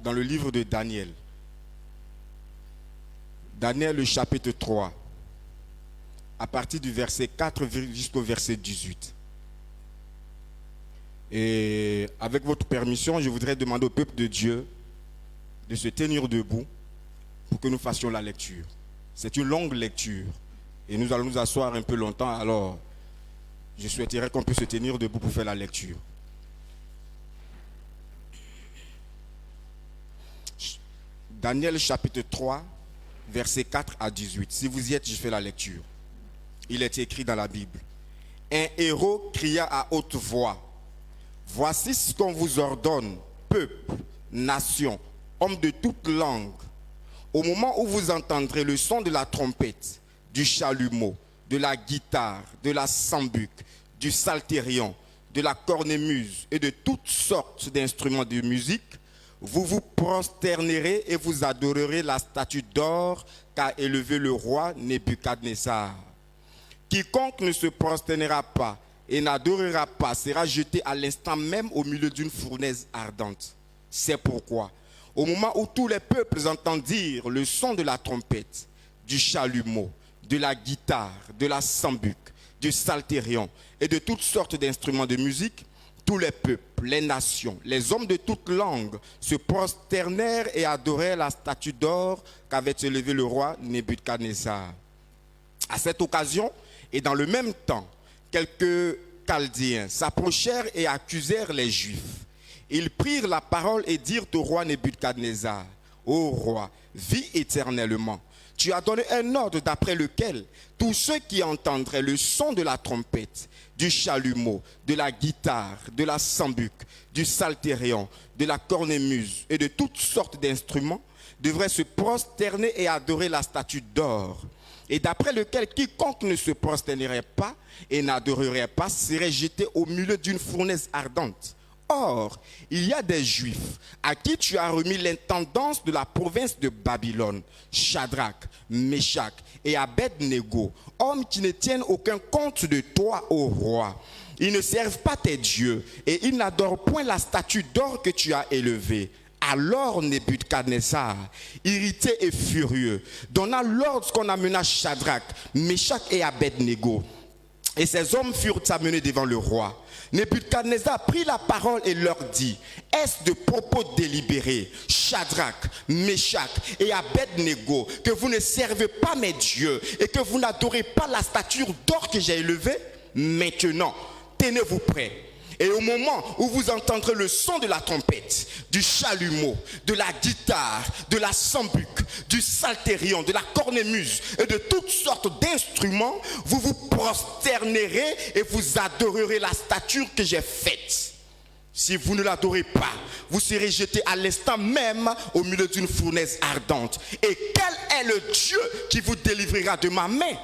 dans le livre de Daniel. Daniel, le chapitre 3, à partir du verset 4 jusqu'au verset 18. Et avec votre permission, je voudrais demander au peuple de Dieu de se tenir debout pour que nous fassions la lecture. C'est une longue lecture et nous allons nous asseoir un peu longtemps, alors je souhaiterais qu'on puisse se tenir debout pour faire la lecture. Daniel chapitre 3, versets 4 à 18. Si vous y êtes, je fais la lecture. Il est écrit dans la Bible. Un héros cria à haute voix. Voici ce qu'on vous ordonne, peuple, nation, hommes de toute langue. Au moment où vous entendrez le son de la trompette, du chalumeau, de la guitare, de la sambuc, du psalterion, de la cornemuse et de toutes sortes d'instruments de musique, vous vous prosternerez et vous adorerez la statue d'or qu'a élevée le roi Nebuchadnezzar. Quiconque ne se prosternera pas et n'adorera pas sera jeté à l'instant même au milieu d'une fournaise ardente. C'est pourquoi, au moment où tous les peuples entendirent le son de la trompette, du chalumeau, de la guitare, de la sambuc, du psalterion et de toutes sortes d'instruments de musique, tous les peuples, les nations, les hommes de toutes langues se prosternèrent et adorèrent la statue d'or qu'avait élevée le roi Nebuchadnezzar. À cette occasion, et dans le même temps, quelques Chaldéens s'approchèrent et accusèrent les Juifs. Ils prirent la parole et dirent au roi Nebuchadnezzar, « Ô roi, vis éternellement. Tu as donné un ordre d'après lequel tous ceux qui entendraient le son de la trompette, du chalumeau, de la guitare, de la sambuc, du psalterion, de la cornemuse et de toutes sortes d'instruments devraient se prosterner et adorer la statue d'or. Et d'après lequel quiconque ne se prosternerait pas et n'adorerait pas serait jeté au milieu d'une fournaise ardente. Or, il y a des Juifs à qui tu as remis l'intendance de la province de Babylone, Shadrach, Meshach et Abed-Nego, hommes qui ne tiennent aucun compte de toi, ô roi. Ils ne servent pas tes dieux et ils n'adorent point la statue d'or que tu as élevée. Alors Nebuchadnezzar, irrité et furieux, donna l'ordre qu'on amena Shadrach, Meshach et Abed-Nego. Et ces hommes furent amenés devant le roi. Nebuchadnezzar prit la parole et leur dit, « Est-ce de propos délibérés, Shadrach, Meshach et Abed-Nego, que vous ne servez pas mes dieux et que vous n'adorez pas la statue d'or que j'ai élevée? Maintenant, tenez-vous prêts. Et au moment où vous entendrez le son de la trompette, du chalumeau, de la guitare, de la sambuc, du psalterion, de la cornemuse et de toutes sortes d'instruments, vous vous prosternerez et vous adorerez la statue que j'ai faite. Si vous ne l'adorez pas, vous serez jeté à l'instant même au milieu d'une fournaise ardente. Et quel est le Dieu qui vous délivrera de ma main? »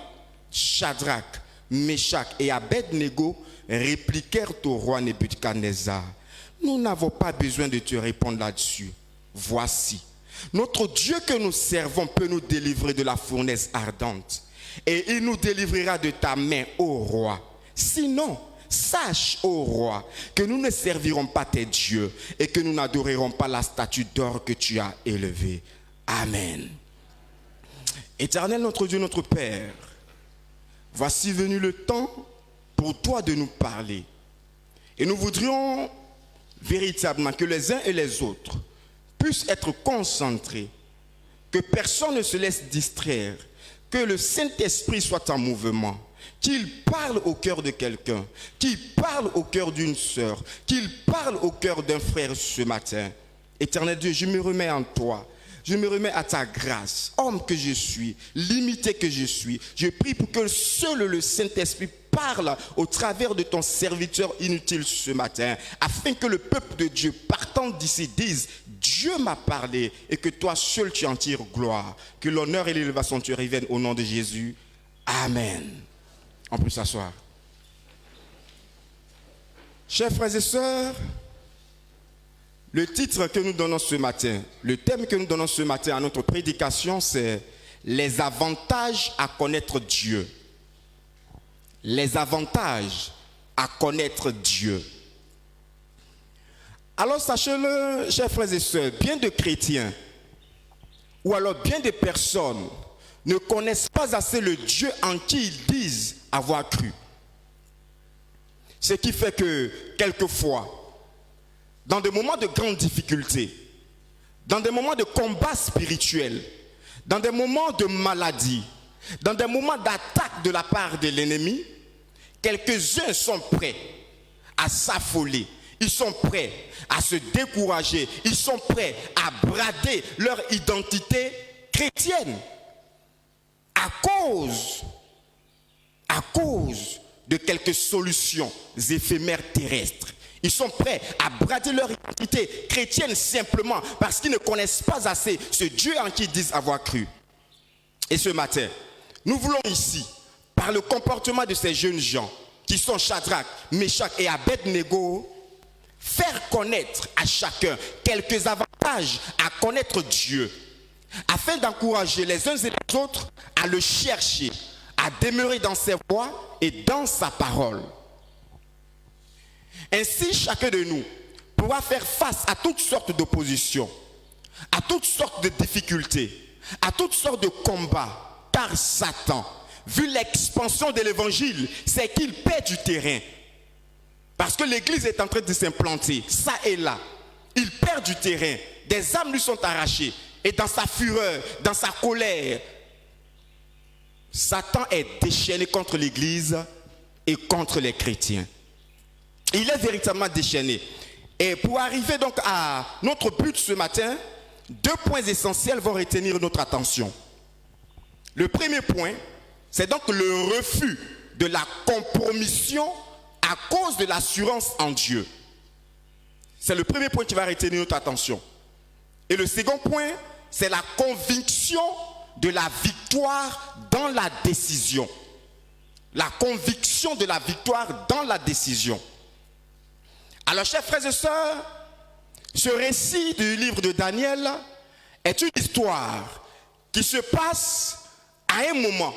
Shadrach, Meshach et Abed-Nego répliquèrent au roi Nebuchadnezzar, « Nous n'avons pas besoin de te répondre là-dessus. Voici, notre Dieu que nous servons peut nous délivrer de la fournaise ardente, et il nous délivrera de ta main, ô roi. Sinon, sache, ô roi, que nous ne servirons pas tes dieux et que nous n'adorerons pas la statue d'or que tu as élevée. Amen. » Éternel notre Dieu, notre Père, voici venu le temps pour toi de nous parler. Et nous voudrions véritablement que les uns et les autres puissent être concentrés, que personne ne se laisse distraire, que le Saint-Esprit soit en mouvement, qu'il parle au cœur de quelqu'un, qu'il parle au cœur d'une sœur, qu'il parle au cœur d'un frère ce matin. Éternel Dieu, je me remets en toi. Je me remets à ta grâce, homme que je suis, limité que je suis. Je prie pour que seul le Saint-Esprit parle au travers de ton serviteur inutile ce matin, afin que le peuple de Dieu, partant d'ici, dise « Dieu m'a parlé » et que toi seul tu en tires gloire. Que l'honneur et l'élévation te reviennent au nom de Jésus. Amen. On peut s'asseoir. Chers frères et sœurs, le titre que nous donnons ce matin, le thème que nous donnons ce matin à notre prédication, c'est « Les avantages à connaître Dieu ». Les avantages à connaître Dieu. Alors sachez-le, chers frères et sœurs, bien de chrétiens, ou alors bien de personnes, ne connaissent pas assez le Dieu en qui ils disent avoir cru. Ce qui fait que, quelquefois, dans des moments de grande difficulté, dans des moments de combat spirituel, dans des moments de maladie, dans des moments d'attaque de la part de l'ennemi, quelques-uns sont prêts à s'affoler, ils sont prêts à se décourager, ils sont prêts à brader leur identité chrétienne à cause de quelques solutions éphémères terrestres. Ils sont prêts à brader leur identité chrétienne simplement parce qu'ils ne connaissent pas assez ce Dieu en qui ils disent avoir cru. Et ce matin, nous voulons ici, par le comportement de ces jeunes gens, qui sont Shadrach, Meshach et Abed-Nego, faire connaître à chacun quelques avantages à connaître Dieu, afin d'encourager les uns et les autres à le chercher, à demeurer dans ses voies et dans sa parole. Ainsi, chacun de nous pourra faire face à toutes sortes d'oppositions, à toutes sortes de difficultés, à toutes sortes de combats, car Satan, vu l'expansion de l'évangile, c'est qu'il perd du terrain. Parce que l'église est en train de s'implanter, ça et là. Il perd du terrain, des âmes lui sont arrachées. Et dans sa fureur, dans sa colère, Satan est déchaîné contre l'église et contre les chrétiens. Il est véritablement déchaîné. Et pour arriver donc à notre but ce matin, 2 points essentiels vont retenir notre attention. Le premier point, c'est donc le refus de la compromission à cause de l'assurance en Dieu. C'est le premier point qui va retenir notre attention. Et le second point, c'est la conviction de la victoire dans la décision. La conviction de la victoire dans la décision. Alors, chers frères et sœurs, ce récit du livre de Daniel est une histoire qui se passe à un moment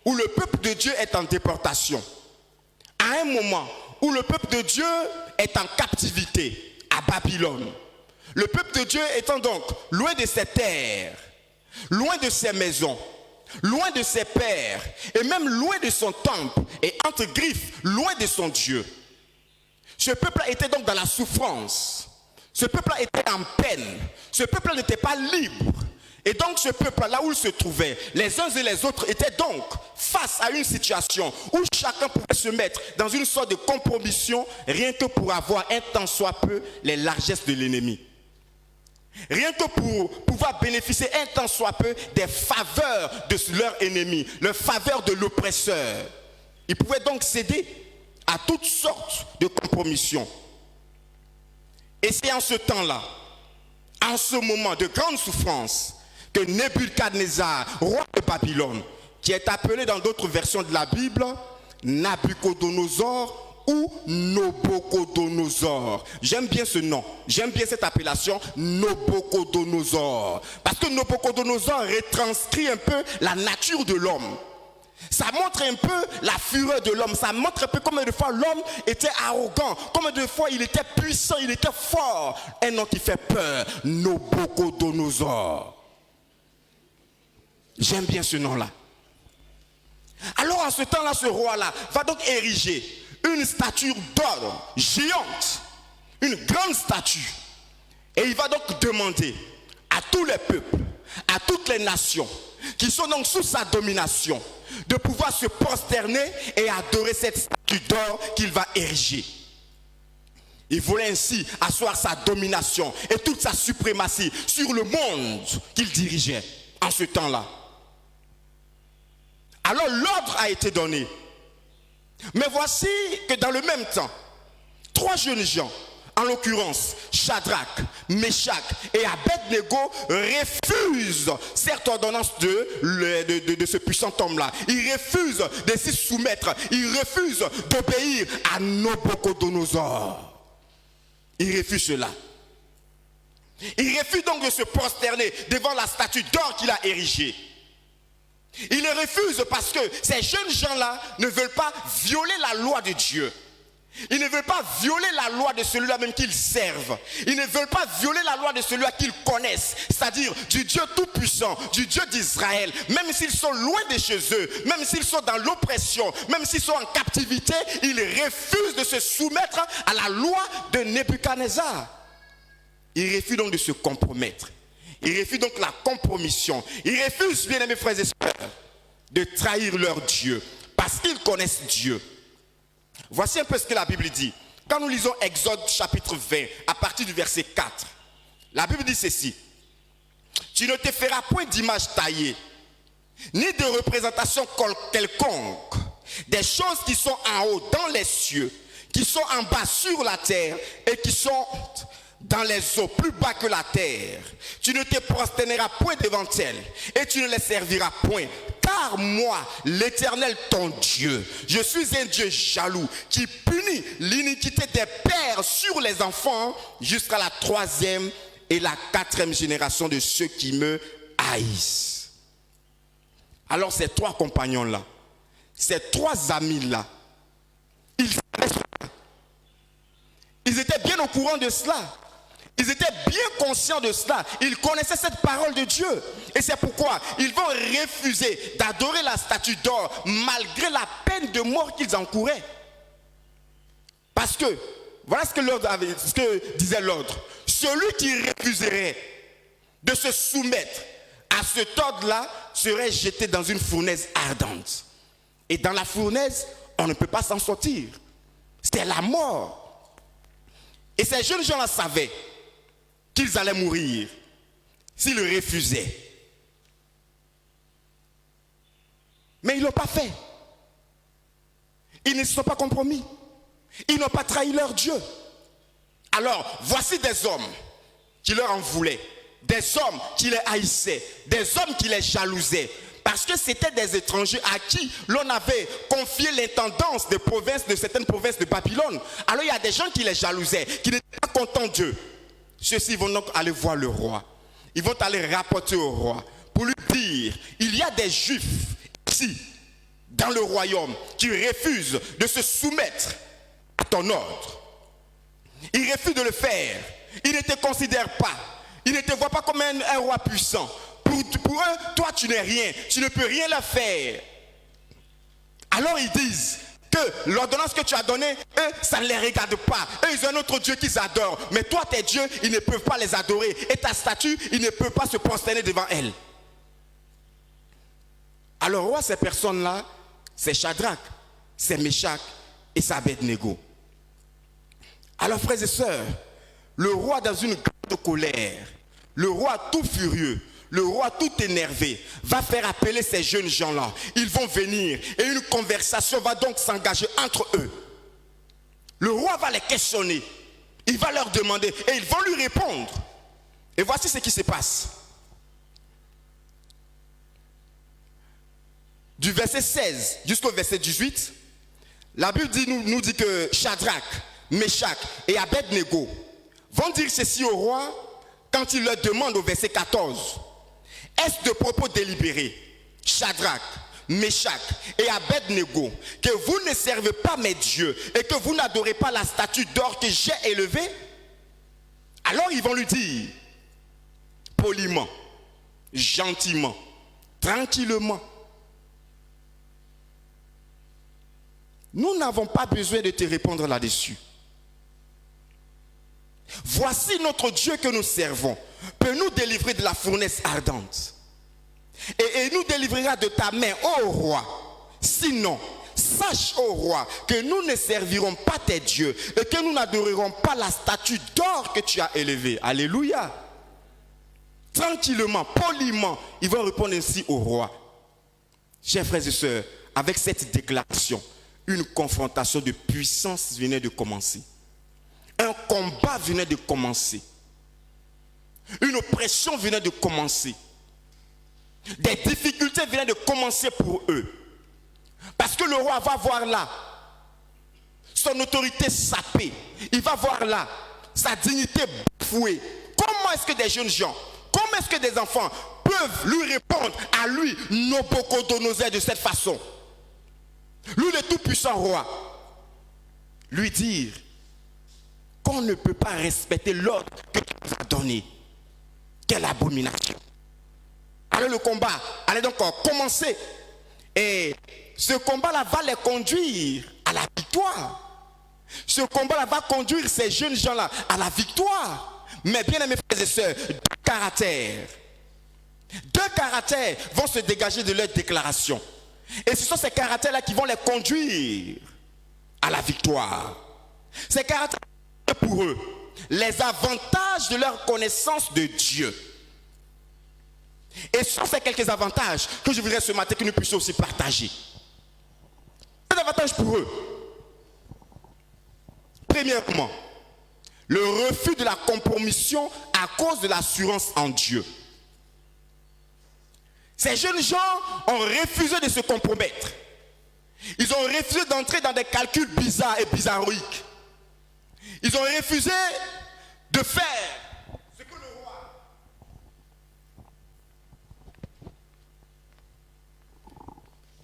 où le peuple de Dieu est en déportation, à un moment où le peuple de Dieu est en captivité à Babylone. Le peuple de Dieu étant donc loin de ses terres, loin de ses maisons, loin de ses pères, et même loin de son temple, et entre griffes, loin de son Dieu. Ce peuple-là était donc dans la souffrance. Ce peuple-là était en peine. Ce peuple-là n'était pas libre. Et donc ce peuple-là, où il se trouvait, les uns et les autres étaient donc face à une situation où chacun pouvait se mettre dans une sorte de compromission, rien que pour avoir un tant soit peu les largesses de l'ennemi. Rien que pour pouvoir bénéficier un tant soit peu des faveurs de leur ennemi, les faveurs de l'oppresseur. Ils pouvaient donc céder à toutes sortes de compromissions. Et c'est en ce temps-là, en ce moment de grande souffrance, que Nebuchadnezzar, roi de Babylone, qui est appelé dans d'autres versions de la Bible, Nabuchodonosor ou Nabuchodonosor. J'aime bien ce nom, j'aime bien cette appellation, Nabuchodonosor. Parce que Nabuchodonosor retranscrit un peu la nature de l'homme. Ça montre un peu la fureur de l'homme. Ça montre un peu combien de fois l'homme était arrogant, combien de fois il était puissant, il était fort. Un nom qui fait peur, Nabuchodonosor. J'aime bien ce nom-là. Alors en ce temps-là, ce roi-là va donc ériger une statue d'or géante, une grande statue. Et il va donc demander à tous les peuples, à toutes les nations qui sont donc sous sa domination, de pouvoir se prosterner et adorer cette statue d'or qu'il va ériger. Il voulait ainsi asseoir sa domination et toute sa suprématie sur le monde qu'il dirigeait en ce temps-là. Alors l'ordre a été donné. Mais voici que dans le même temps, 3 jeunes gens, en l'occurrence Shadrach, Meshach et Abed-Nego, refusent cette ordonnance de ce puissant homme-là. Ils refusent de s'y soumettre. Ils refusent d'obéir à Nabuchodonosor. Ils refusent cela. Ils refusent donc de se prosterner devant la statue d'or qu'il a érigée. Ils le refusent parce que ces jeunes gens-là ne veulent pas violer la loi de Dieu. Ils ne veulent pas violer la loi de celui-là même qu'ils servent. Ils ne veulent pas violer la loi de celui-là qu'ils connaissent. C'est-à-dire du Dieu tout-puissant, du Dieu d'Israël. Même s'ils sont loin de chez eux, même s'ils sont dans l'oppression, même s'ils sont en captivité, ils refusent de se soumettre à la loi de Nebuchadnezzar. Ils refusent donc de se compromettre. Ils refusent donc la compromission. Ils refusent, bien aimés frères et sœurs, de trahir leur Dieu parce qu'ils connaissent Dieu. Voici un peu ce que la Bible dit. Quand nous lisons Exode chapitre 20, à partir du verset 4, la Bible dit ceci. Tu ne te feras point d'image taillée, ni de représentation quelconque, des choses qui sont en haut dans les cieux, qui sont en bas sur la terre et qui sont dans les eaux plus bas que la terre. Tu ne te prosterneras point devant elles et tu ne les serviras point. Car moi, l'Éternel ton Dieu, je suis un Dieu jaloux qui punit l'iniquité des pères sur les enfants jusqu'à la 3e et la 4e génération de ceux qui me haïssent. Alors ces 3 compagnons-là, ces 3 amis-là, ils étaient bien au courant de cela. Ils étaient bien conscients de cela. Ils connaissaient cette parole de Dieu. Et c'est pourquoi ils vont refuser d'adorer la statue d'or malgré la peine de mort qu'ils encouraient. Parce que, voilà ce que disait l'ordre. Celui qui refuserait de se soumettre à cet ordre-là serait jeté dans une fournaise ardente. Et dans la fournaise, on ne peut pas s'en sortir. C'était la mort. Et ces jeunes gens-là savaient qu'ils allaient mourir s'ils le refusaient. Mais ils ne l'ont pas fait. Ils ne se sont pas compromis. Ils n'ont pas trahi leur Dieu. Alors, voici des hommes qui leur en voulaient, des hommes qui les haïssaient, des hommes qui les jalousaient, parce que c'était des étrangers à qui l'on avait confié l'intendance des provinces, de certaines provinces de Babylone. Alors il y a des gens qui les jalousaient, qui n'étaient pas contents d'eux. Ceux-ci vont donc aller voir le roi. Ils vont aller rapporter au roi pour lui dire, il y a des Juifs ici, dans le royaume, qui refusent de se soumettre à ton ordre. Ils refusent de le faire. Ils ne te considèrent pas. Ils ne te voient pas comme un roi puissant. Pour eux, toi tu n'es rien. Tu ne peux rien leur faire. Alors ils disent que l'ordonnance que tu as donnée, eux, ça ne les regarde pas. Eux, ils ont un autre Dieu qu'ils adorent. Mais toi, tes dieux, ils ne peuvent pas les adorer. Et ta statue, ils ne peuvent pas se prosterner devant elle. Alors, roi, ces personnes-là, c'est Shadrach, c'est Meshach et c'est Abednego. Alors, frères et sœurs, le roi dans une grande colère, le roi tout furieux, le roi tout énervé va faire appeler ces jeunes gens-là. Ils vont venir et une conversation va donc s'engager entre eux. Le roi va les questionner. Il va leur demander et ils vont lui répondre. Et voici ce qui se passe. Du verset 16 jusqu'au verset 18, la Bible nous dit que Shadrach, Meshach et Abednego vont dire ceci au roi quand il leur demande au verset 14. Est-ce de propos délibérés, Shadrach, Meshach et Abednego, que vous ne servez pas mes dieux et que vous n'adorez pas la statue d'or que j'ai élevée? Alors ils vont lui dire, poliment, gentiment, tranquillement, nous n'avons pas besoin de te répondre là-dessus. Voici notre Dieu que nous servons, peut nous délivrer de la fournaise ardente. Et il nous délivrera de ta main, ô roi. Sinon, sache, ô roi, que nous ne servirons pas tes dieux et que nous n'adorerons pas la statue d'or que tu as élevée. Alléluia. Tranquillement, poliment, ils vont répondre ainsi au roi. Chers frères et sœurs, avec cette déclaration, une confrontation de puissance venait de commencer. Un combat venait de commencer. Une oppression venait de commencer. Des difficultés venaient de commencer pour eux. Parce que le roi va voir là son autorité sapée. Il va voir là sa dignité bafouée. Comment est-ce que des jeunes gens, comment est-ce que des enfants peuvent lui répondre à lui, Nabuchodonosor, de cette façon? Lui, le tout-puissant roi. lui dire qu'on ne peut pas respecter l'ordre que Dieu nous a donné. Quelle abomination! Alors le combat allait donc commencer. Et ce combat-là va les conduire à la victoire. Ce combat-là va conduire ces jeunes gens-là à la victoire. Mais bien aimés frères et sœurs, deux caractères vont se dégager de leur déclaration. Et ce sont ces caractères-là qui vont les conduire à la victoire. Ces caractères pour eux les avantages de leur connaissance de Dieu. Et ce sont ces quelques avantages que je voudrais ce matin que nous puissions aussi partager. Ces avantages pour eux. Premièrement, le refus de la compromission à cause de l'assurance en Dieu. Ces jeunes gens ont refusé de se compromettre. Ils ont refusé d'entrer dans des calculs bizarres et bizarroïques. Ils ont refusé de faire ce que le roi.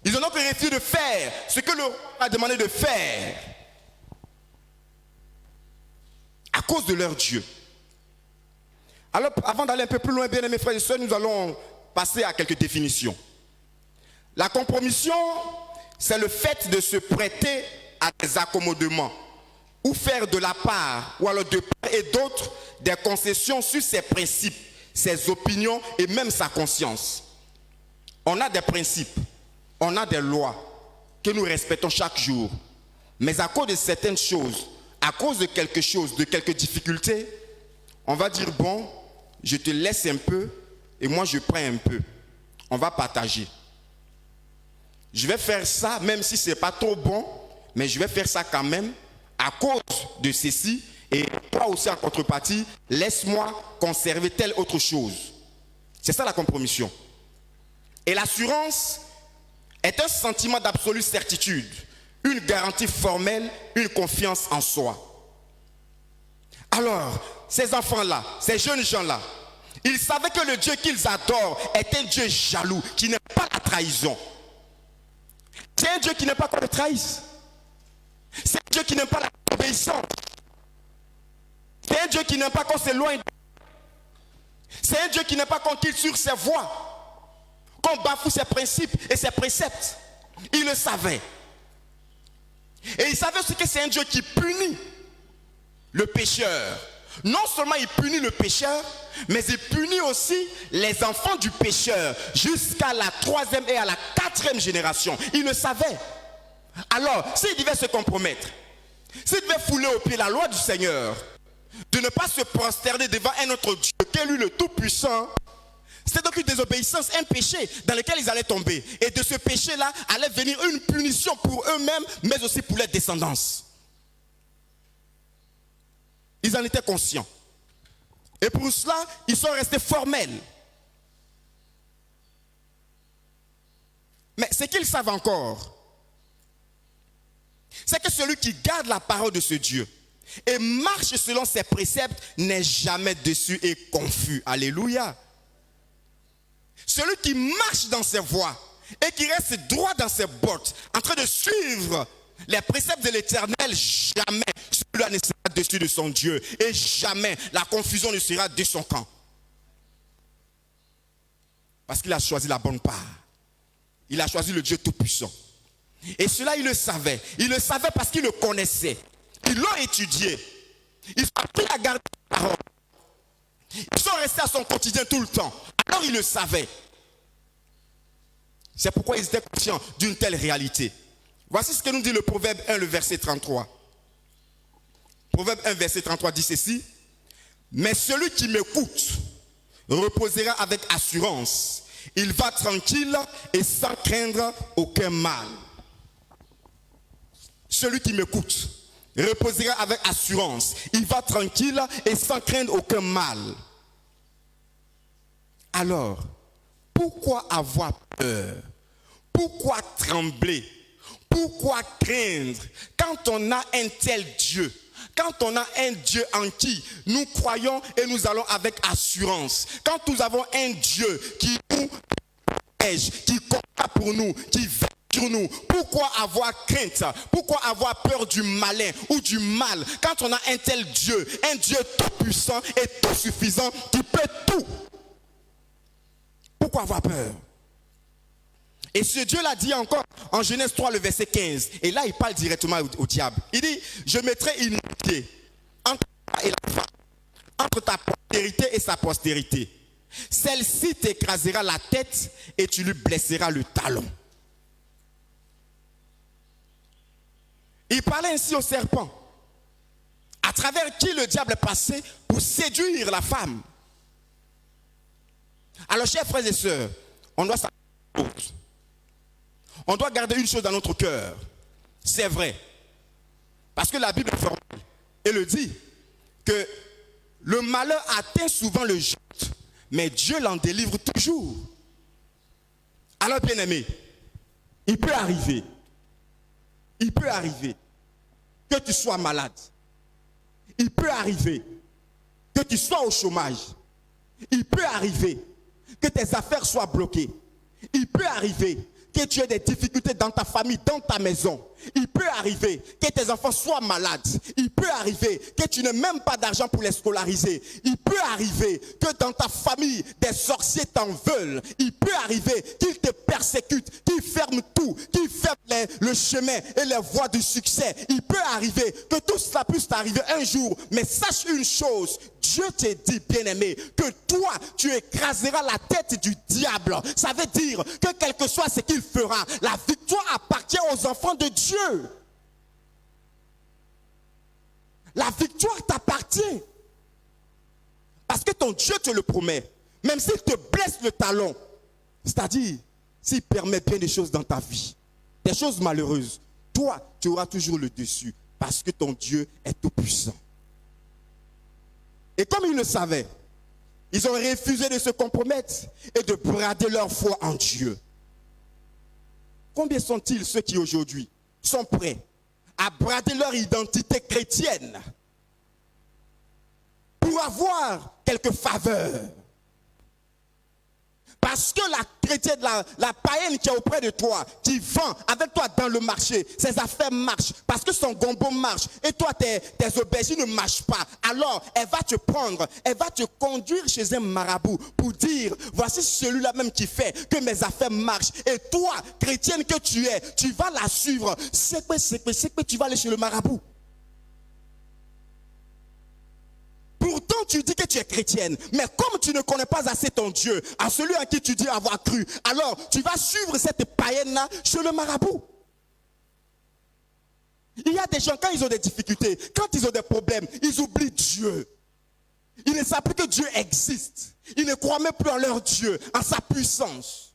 Ils ont donc refusé de faire ce que le roi a demandé de faire à cause de leur Dieu. Alors, avant d'aller un peu plus loin, bien aimés frères et sœurs, nous allons passer à quelques définitions. La compromission, c'est le fait de se prêter à des accommodements ou faire de la part, ou alors de part et d'autre, des concessions sur ses principes, ses opinions et même sa conscience. On a des principes, on a des lois que nous respectons chaque jour. Mais à cause de certaines choses, à cause de quelque chose, de quelques difficultés, on va dire, bon, je te laisse un peu et moi je prends un peu. On va partager. Je vais faire ça, même si ce n'est pas trop bon, mais je vais faire ça quand même à cause de ceci. Et toi aussi en contrepartie, laisse-moi conserver telle autre chose. C'est ça la compromission. Et l'assurance est un sentiment d'absolue certitude, une garantie formelle, une confiance en soi. Alors, ces enfants-là, ces jeunes gens-là, ils savaient que le Dieu qu'ils adorent est un Dieu jaloux, qui n'aime pas la trahison. C'est un Dieu qui n'aime pas qu'on le trahisse. C'est un Dieu qui n'aime pas la obéissance. C'est un Dieu qui n'aime pas qu'on s'éloigne. C'est un Dieu qui n'aime pas qu'on quitte sur ses voies, qu'on bafoue ses principes et ses préceptes. Il le savait. Et il savait aussi que c'est un Dieu qui punit le pécheur. Non seulement il punit le pécheur, mais il punit aussi les enfants du pécheur jusqu'à la 3e et à la 4e génération. Il le savait. Alors, s'il devait se compromettre, s'il devait fouler au pied la loi du Seigneur, de ne pas se prosterner devant un autre Dieu qu'est lui le Tout-Puissant, c'est donc une désobéissance, un péché dans lequel ils allaient tomber. Et de ce péché-là allait venir une punition pour eux-mêmes, mais aussi pour leur descendance. Ils en étaient conscients. Et pour cela, ils sont restés formels. Mais ce qu'ils savent encore, c'est que celui qui garde la parole de ce Dieu et marche selon ses préceptes n'est jamais déçu et confus. Alléluia. Celui qui marche dans ses voies et qui reste droit dans ses bottes, en train de suivre les préceptes de l'Éternel, jamais celui-là ne sera déçu de son Dieu et jamais la confusion ne sera de son camp. Parce qu'il a choisi la bonne part. Il a choisi le Dieu Tout-Puissant. Et cela, il le savait. Il le savait parce qu'il le connaissait. Ils l'ont étudié. Ils ont appris à garder la parole. Ils sont restés à son quotidien tout le temps. Alors il le savait. C'est pourquoi ils étaient conscients d'une telle réalité. Voici ce que nous dit le Proverbe 1, le verset 33. Proverbe 1, verset 33 dit ceci. Mais celui qui m'écoute reposera avec assurance. Il va tranquille et sans craindre aucun mal. Celui qui m'écoute reposera avec assurance. Il va tranquille et sans craindre aucun mal. Alors, pourquoi avoir peur? Pourquoi trembler? Pourquoi craindre quand on a un tel Dieu? Quand on a un Dieu en qui nous croyons et nous allons avec assurance. Quand nous avons un Dieu qui nous protège, qui combat pour nous, qui veille sur nous. Pourquoi avoir crainte? Pourquoi avoir peur du malin ou du mal quand on a un tel Dieu, un Dieu tout puissant et tout suffisant qui peut tout? Pourquoi avoir peur? Et ce Dieu-là dit encore en Genèse 3, le verset 15. Et là, il parle directement au diable. Il dit, je mettrai une inimitié entre toi et la femme, entre ta postérité et sa postérité. Celle-ci t'écrasera la tête et tu lui blesseras le talon. Il parlait ainsi au serpent, à travers qui le diable est passé pour séduire la femme. Alors, chers frères et sœurs, on doit savoir une chose. On doit garder une chose dans notre cœur. C'est vrai. Parce que la Bible elle le dit que le malheur atteint souvent le juste, mais Dieu l'en délivre toujours. Alors, bien-aimé, il peut arriver que tu sois malade. Il peut arriver que tu sois au chômage. Il peut arriver que tes affaires soient bloquées. Il peut arriver que tu aies des difficultés dans ta famille, dans ta maison. Il peut arriver que tes enfants soient malades. Il peut arriver que tu n'aies même pas d'argent pour les scolariser. Il peut arriver que dans ta famille, des sorciers t'en veulent. Il peut arriver qu'ils te persécutent, qu'ils ferment tout, qu'ils ferment le chemin et les voies du succès. Il peut arriver que tout cela puisse t'arriver un jour. Mais sache une chose, Dieu te dit, bien-aimé, que toi, tu écraseras la tête du diable. Ça veut dire que quel que soit ce qu'il fera, la victoire appartient aux enfants de Dieu. La victoire t'appartient. Parce que ton Dieu te le promet. Même s'il te blesse le talon, c'est-à-dire s'il permet bien des choses dans ta vie, des choses malheureuses, toi, tu auras toujours le dessus. Parce que ton Dieu est tout puissant. Et comme ils le savaient, ils ont refusé de se compromettre et de brader leur foi en Dieu. Combien sont-ils ceux qui aujourd'hui sont prêts à brader leur identité chrétienne pour avoir quelques faveurs? Parce que la chrétienne, la païenne qui est auprès de toi, qui vend avec toi dans le marché, ses affaires marchent, parce que son gombo marche, et toi tes aubergines ne marchent pas. Alors, elle va te prendre, elle va te conduire chez un marabout pour dire, voici celui-là même qui fait que mes affaires marchent. Et toi, chrétienne que tu es, tu vas la suivre. C'est que tu vas aller chez le marabout. Pourtant, tu dis que tu es chrétienne, mais comme tu ne connais pas assez ton Dieu, à celui à qui tu dis avoir cru, alors tu vas suivre cette païenne-là chez le marabout. Il y a des gens, quand ils ont des difficultés, quand ils ont des problèmes, ils oublient Dieu. Ils ne savent plus que Dieu existe. Ils ne croient même plus en leur Dieu, en sa puissance.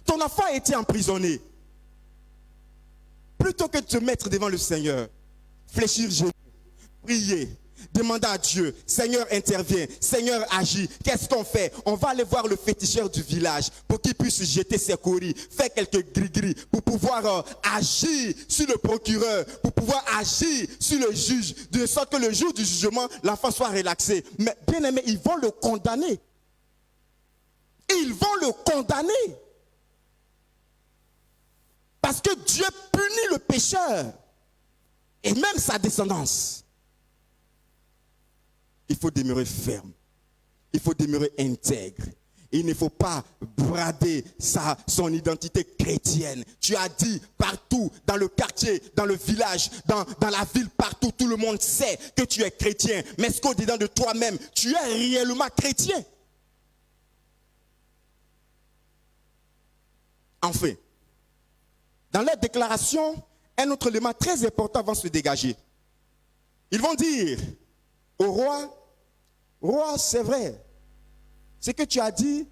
Ton enfant a été emprisonné. Plutôt que de te mettre devant le Seigneur, fléchir genoux, prier, demander à Dieu, Seigneur intervient, Seigneur agit. Qu'est-ce qu'on fait? On va aller voir le féticheur du village pour qu'il puisse jeter ses courriers, faire quelques gris-gris pour pouvoir agir sur le procureur, pour pouvoir agir sur le juge, de sorte que le jour du jugement, l'enfant soit relaxé. Mais bien aimé, ils vont le condamner. Ils vont le condamner. Parce que Dieu punit le pécheur et même sa descendance. Il faut demeurer ferme. Il faut demeurer intègre. Il ne faut pas brader son identité chrétienne. Tu as dit partout, dans le quartier, dans le village, dans la ville, partout, tout le monde sait que tu es chrétien. Mais est-ce qu'au-dedans de toi-même, tu es réellement chrétien? Enfin, dans leur déclaration, un autre élément très important va se dégager. Ils vont dire au roi, roi, c'est vrai, ce que tu as dit,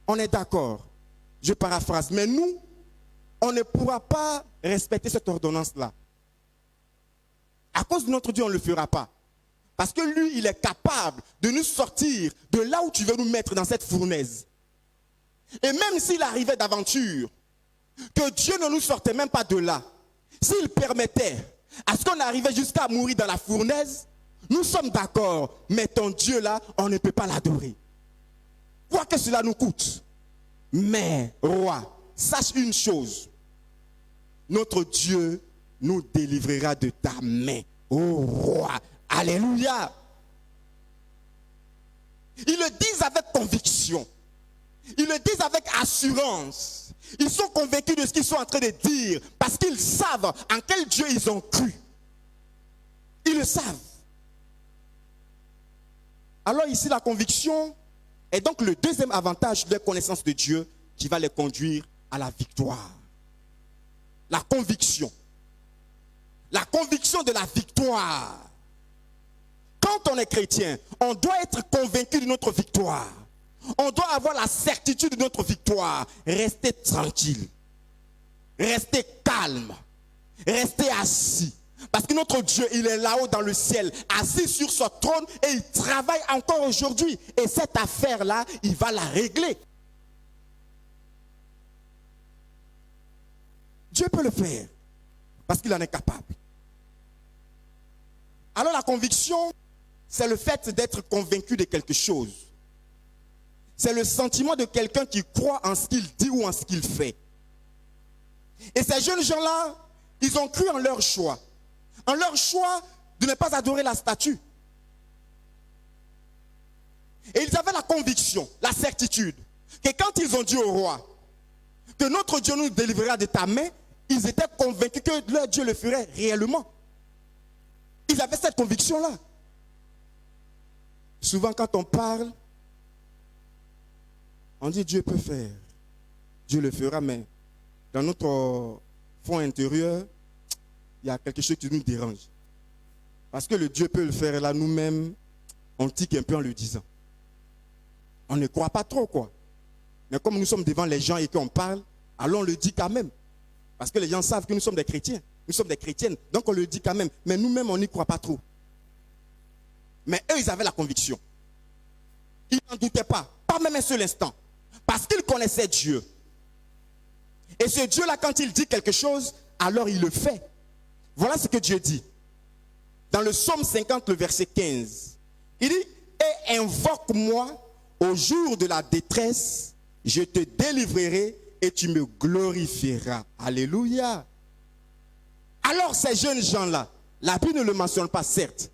on est d'accord. Je paraphrase, mais nous, on ne pourra pas respecter cette ordonnance-là. À cause de notre Dieu, on ne le fera pas. Parce que lui, il est capable de nous sortir de là où tu veux nous mettre dans cette fournaise. Et même s'il arrivait d'aventure, que Dieu ne nous sortait même pas de là, s'il permettait à ce qu'on arrivait jusqu'à mourir dans la fournaise, nous sommes d'accord, mais ton Dieu là, on ne peut pas l'adorer. Quoi que cela nous coûte. Mais, roi, sache une chose. Notre Dieu nous délivrera de ta main, ô roi. Alléluia. Ils le disent avec conviction. Ils le disent avec assurance. Ils sont convaincus de ce qu'ils sont en train de dire parce qu'ils savent en quel Dieu ils ont cru. Ils le savent. Alors ici, la conviction est donc le deuxième avantage de la connaissance de Dieu qui va les conduire à la victoire. La conviction. La conviction de la victoire. Quand on est chrétien, on doit être convaincu de notre victoire. On doit avoir la certitude de notre victoire. Restez tranquille. Restez calme. Restez assis. Parce que notre Dieu, il est là-haut dans le ciel, assis sur son trône et il travaille encore aujourd'hui. Et cette affaire-là, il va la régler. Dieu peut le faire parce qu'il en est capable. Alors la conviction, c'est le fait d'être convaincu de quelque chose. C'est le sentiment de quelqu'un qui croit en ce qu'il dit ou en ce qu'il fait. Et ces jeunes gens-là, ils ont cru en leur choix. En leur choix de ne pas adorer la statue. Et ils avaient la conviction, la certitude, que quand ils ont dit au roi que notre Dieu nous délivrera de ta main, ils étaient convaincus que leur Dieu le ferait réellement. Ils avaient cette conviction-là. Souvent quand on parle, on dit Dieu peut faire. Dieu le fera, mais dans notre fond intérieur, il y a quelque chose qui nous dérange. Parce que le Dieu peut le faire, et là nous-mêmes, on tique un peu en le disant. On ne croit pas trop, quoi. Mais comme nous sommes devant les gens et qu'on parle, alors on le dit quand même. Parce que les gens savent que nous sommes des chrétiens. Nous sommes des chrétiennes, donc on le dit quand même. Mais nous-mêmes, on n'y croit pas trop. Mais eux, ils avaient la conviction. Ils n'en doutaient pas même un seul instant. Parce qu'ils connaissaient Dieu. Et ce Dieu-là, quand il dit quelque chose, alors il le fait. Voilà ce que Dieu dit. Dans le psaume 50, le verset 15. Il dit, et invoque-moi au jour de la détresse, je te délivrerai et tu me glorifieras. Alléluia. Alors ces jeunes gens-là, la Bible ne le mentionne pas certes,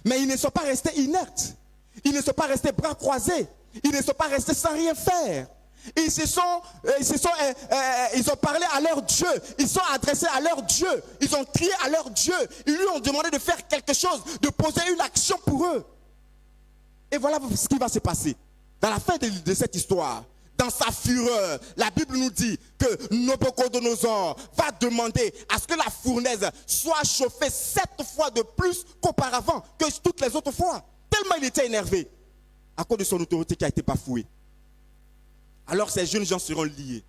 mais ils ne sont pas restés inertes. Ils ne sont pas restés bras croisés. Ils ne sont pas restés sans rien faire. Ils ont parlé à leur Dieu. Ils sont adressés à leur Dieu. Ils ont crié à leur Dieu. Ils lui ont demandé de faire quelque chose, de poser une action pour eux. Et voilà ce qui va se passer. Dans la fin de cette histoire, dans sa fureur, la Bible nous dit que Nabuchodonosor va demander à ce que la fournaise soit chauffée 7 fois de plus qu'auparavant, que toutes les autres fois. Tellement il était énervé à cause de son autorité qui a été bafouée. Alors ces jeunes gens seront liés.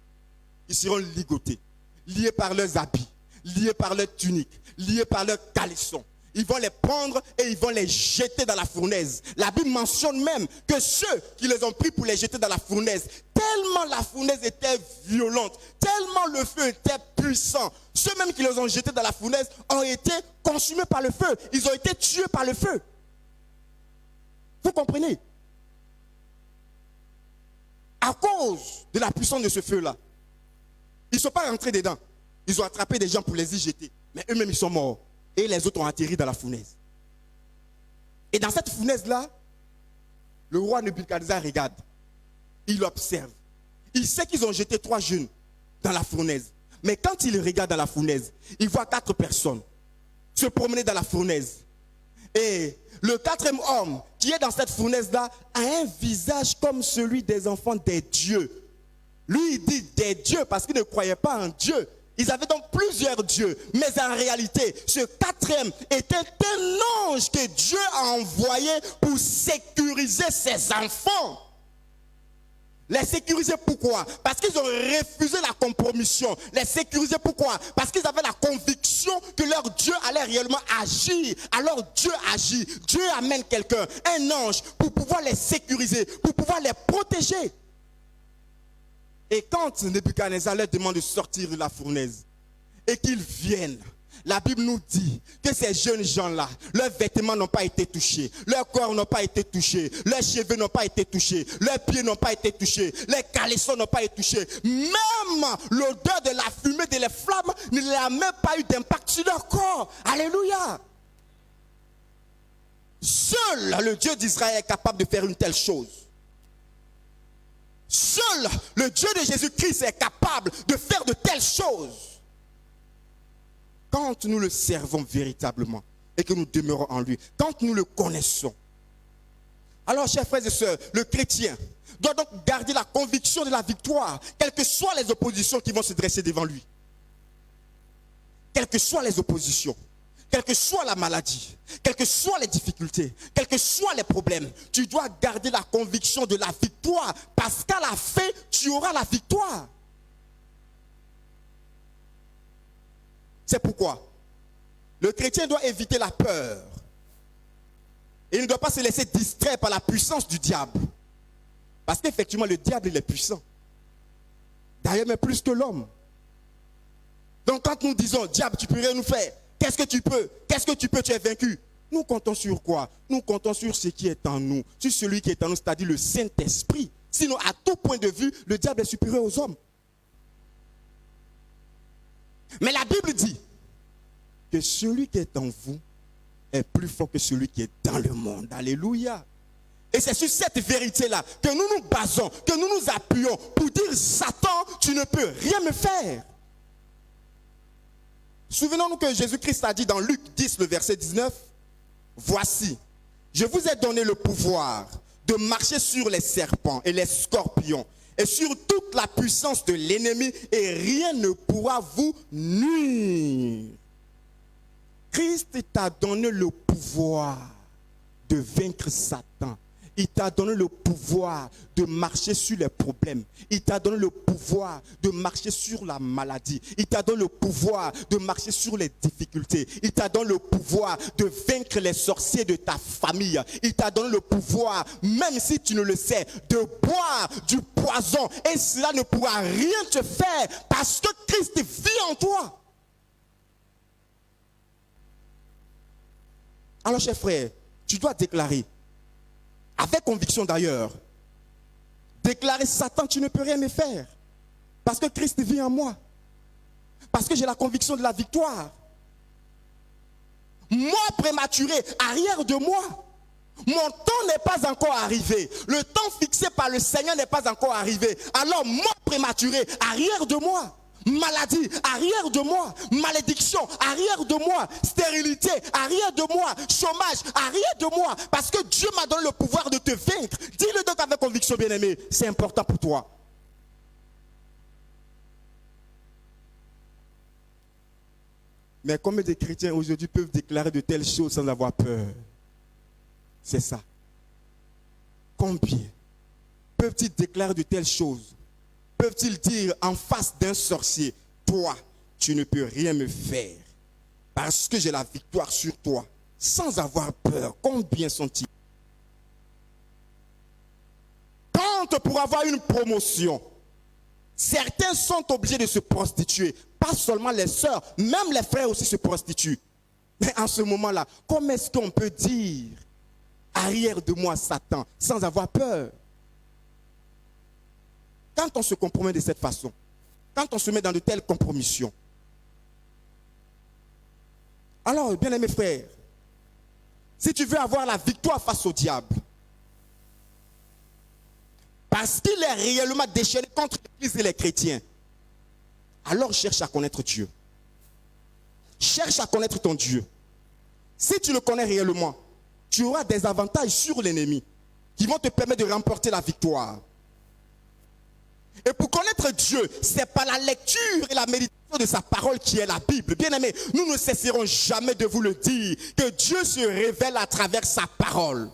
Ils seront ligotés, liés par leurs habits, liés par leurs tuniques, liés par leurs caleçons. Ils vont les prendre et ils vont les jeter dans la fournaise. La Bible mentionne même que ceux qui les ont pris pour les jeter dans la fournaise, tellement la fournaise était violente, tellement le feu était puissant, ceux même qui les ont jetés dans la fournaise ont été consumés par le feu. Ils ont été tués par le feu. Vous comprenez? À cause de la puissance de ce feu-là, ils ne sont pas rentrés dedans. Ils ont attrapé des gens pour les y jeter. Mais eux-mêmes, ils sont morts. Et les autres ont atterri dans la fournaise. Et dans cette fournaise-là, le roi Nebuchadnezzar regarde. Il observe. Il sait qu'ils ont jeté 3 jeunes dans la fournaise. Mais quand il regarde dans la fournaise, il voit 4 personnes se promener dans la fournaise. Et le 4e homme qui est dans cette fournaise-là a un visage comme celui des enfants des dieux. Lui, il dit des dieux parce qu'il ne croyait pas en Dieu. Ils avaient donc plusieurs dieux. Mais en réalité, ce 4e était un ange que Dieu a envoyé pour sécuriser ses enfants. Les sécuriser pourquoi? Parce qu'ils ont refusé la compromission. Les sécuriser pourquoi? Parce qu'ils avaient la conviction que leur Dieu allait réellement agir. Alors Dieu agit. Dieu amène quelqu'un, un ange, pour pouvoir les sécuriser, pour pouvoir les protéger. Et quand Nebuchadnezzar leur demande de sortir de la fournaise et qu'ils viennent, La Bible nous dit que ces jeunes gens-là, leurs vêtements n'ont pas été touchés, leurs corps n'ont pas été touchés, leurs cheveux n'ont pas été touchés, leurs pieds n'ont pas été touchés, les caleçons n'ont pas été touchés. Même l'odeur de la fumée, de les flammes, n'a même pas eu d'impact sur leur corps. Alléluia. Seul le Dieu d'Israël est capable de faire une telle chose. Seul le Dieu de Jésus-Christ est capable de faire de telles choses. Quand nous le servons véritablement et que nous demeurons en lui, quand nous le connaissons. Alors, chers frères et sœurs, le chrétien doit donc garder la conviction de la victoire, quelles que soient les oppositions qui vont se dresser devant lui. Quelles que soient les oppositions, quelle que soit la maladie, quelles que soient les difficultés, quels que soient les problèmes, tu dois garder la conviction de la victoire, parce qu'à la fin, tu auras la victoire. C'est pourquoi le chrétien doit éviter la peur. Et il ne doit pas se laisser distraire par la puissance du diable. Parce qu'effectivement, le diable, il est puissant. D'ailleurs, mais plus que l'homme. Donc quand nous disons, diable, tu peux rien nous faire. Qu'est-ce que tu peux? Qu'est-ce que tu peux? Tu es vaincu. Nous comptons sur quoi? Nous comptons sur ce qui est en nous. Sur celui qui est en nous, c'est-à-dire le Saint-Esprit. Sinon, à tout point de vue, le diable est supérieur aux hommes. Mais la Bible dit que celui qui est en vous est plus fort que celui qui est dans le monde. Alléluia. Et c'est sur cette vérité-là que nous nous basons, que nous nous appuyons pour dire, Satan, tu ne peux rien me faire. Souvenons-nous que Jésus-Christ a dit dans Luc 10, le verset 19, « Voici, je vous ai donné le pouvoir de marcher sur les serpents et les scorpions et sur toute la puissance de l'ennemi et rien ne pourra vous nuire. » Christ t'a donné le pouvoir de vaincre Satan. Il t'a donné le pouvoir de marcher sur les problèmes. Il t'a donné le pouvoir de marcher sur la maladie. Il t'a donné le pouvoir de marcher sur les difficultés. Il t'a donné le pouvoir de vaincre les sorciers de ta famille. Il t'a donné le pouvoir, même si tu ne le sais, de boire du poison. Et cela ne pourra rien te faire parce que Christ vit en toi. Alors, chers frères, tu dois déclarer, avec conviction d'ailleurs, déclarer, Satan, tu ne peux rien me faire. Parce que Christ vit en moi. Parce que j'ai la conviction de la victoire. Moi prématuré, arrière de moi. Mon temps n'est pas encore arrivé. Le temps fixé par le Seigneur n'est pas encore arrivé. Alors moi prématuré, arrière de moi. Maladie, arrière de moi. Malédiction, arrière de moi. Stérilité, arrière de moi. Chômage, arrière de moi. Parce que Dieu m'a donné le pouvoir de te vaincre. Dis-le donc avec conviction, bien-aimé. C'est important pour toi. Mais combien de chrétiens aujourd'hui peuvent déclarer de telles choses sans avoir peur? C'est ça. Combien peuvent-ils déclarer de telles choses? Peuvent-ils dire en face d'un sorcier, toi, tu ne peux rien me faire parce que j'ai la victoire sur toi, sans avoir peur? Combien sont-ils? Quand pour avoir une promotion, certains sont obligés de se prostituer. Pas seulement les sœurs, même les frères aussi se prostituent. Mais en ce moment-là, comment est-ce qu'on peut dire arrière de moi Satan sans avoir peur? Quand on se compromet de cette façon, quand on se met dans de telles compromissions, alors, bien-aimés frères, si tu veux avoir la victoire face au diable, parce qu'il est réellement déchaîné contre l'Église et les chrétiens, alors cherche à connaître Dieu. Cherche à connaître ton Dieu. Si tu le connais réellement, tu auras des avantages sur l'ennemi qui vont te permettre de remporter la victoire. Et pour connaître Dieu, c'est par la lecture et la méditation de sa parole qui est la Bible. Bien-aimés, nous ne cesserons jamais de vous le dire, que Dieu se révèle à travers sa parole.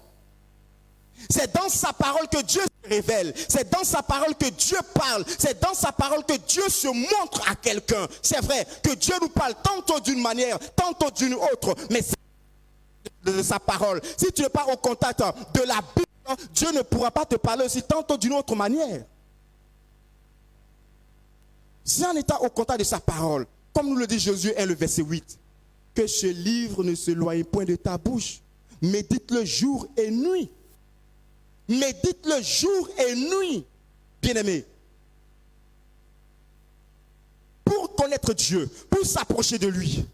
C'est dans sa parole que Dieu se révèle. C'est dans sa parole que Dieu parle. C'est dans sa parole que Dieu se montre à quelqu'un. C'est vrai que Dieu nous parle tantôt d'une manière, tantôt d'une autre, mais c'est de sa parole. Si tu n'es pas au contact de la Bible, Dieu ne pourra pas te parler aussi tantôt d'une autre manière. Si en étant au contact de sa parole, comme nous le dit Josué 1, le verset 8, que ce livre ne s'éloigne point de ta bouche. Médite-le jour et nuit. Médite-le jour et nuit, bien-aimé. Pour connaître Dieu, pour s'approcher de lui.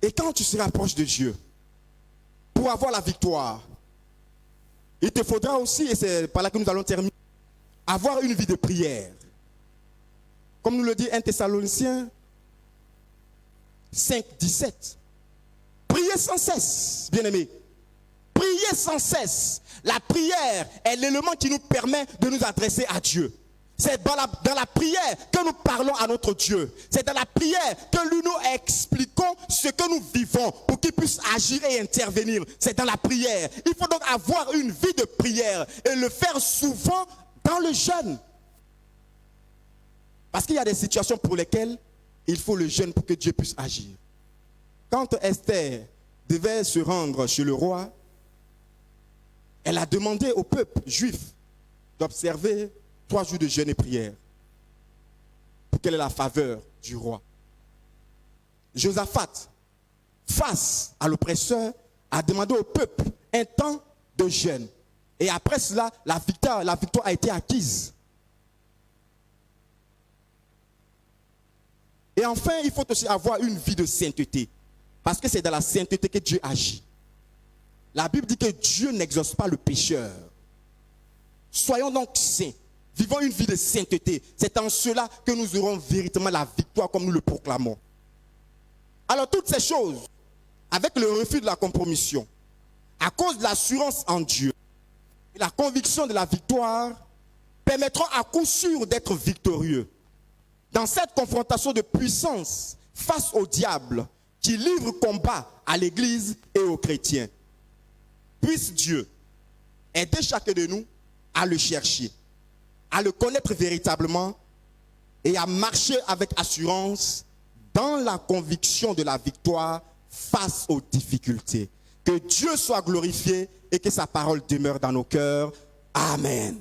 Et quand tu se rapproches de Dieu, pour avoir la victoire, il te faudra aussi, et c'est par là que nous allons terminer, avoir une vie de prière. Comme nous le dit 1 Thessaloniciens 5, 17. Priez sans cesse, bien-aimés. Priez sans cesse. La prière est l'élément qui nous permet de nous adresser à Dieu. C'est dans la prière que nous parlons à notre Dieu. C'est dans la prière que nous nous expliquons ce que nous vivons pour qu'il puisse agir et intervenir. C'est dans la prière. Il faut donc avoir une vie de prière et le faire souvent dans le jeûne. Parce qu'il y a des situations pour lesquelles il faut le jeûne pour que Dieu puisse agir. Quand Esther devait se rendre chez le roi, elle a demandé au peuple juif d'observer 3 jours de jeûne et prière pour qu'elle ait la faveur du roi. Josaphat, face à l'oppresseur, a demandé au peuple un temps de jeûne. Et après cela, la victoire a été acquise. Et enfin, il faut aussi avoir une vie de sainteté. Parce que c'est dans la sainteté que Dieu agit. La Bible dit que Dieu n'exauce pas le pécheur. Soyons donc saints. Vivons une vie de sainteté. C'est en cela que nous aurons véritablement la victoire comme nous le proclamons. Alors toutes ces choses, avec le refus de la compromission, à cause de l'assurance en Dieu et la conviction de la victoire, permettront à coup sûr d'être victorieux. Dans cette confrontation de puissance face au diable qui livre combat à l'Église et aux chrétiens. Puisse Dieu aider chacun de nous à le chercher, à le connaître véritablement et à marcher avec assurance dans la conviction de la victoire face aux difficultés. Que Dieu soit glorifié et que sa parole demeure dans nos cœurs. Amen.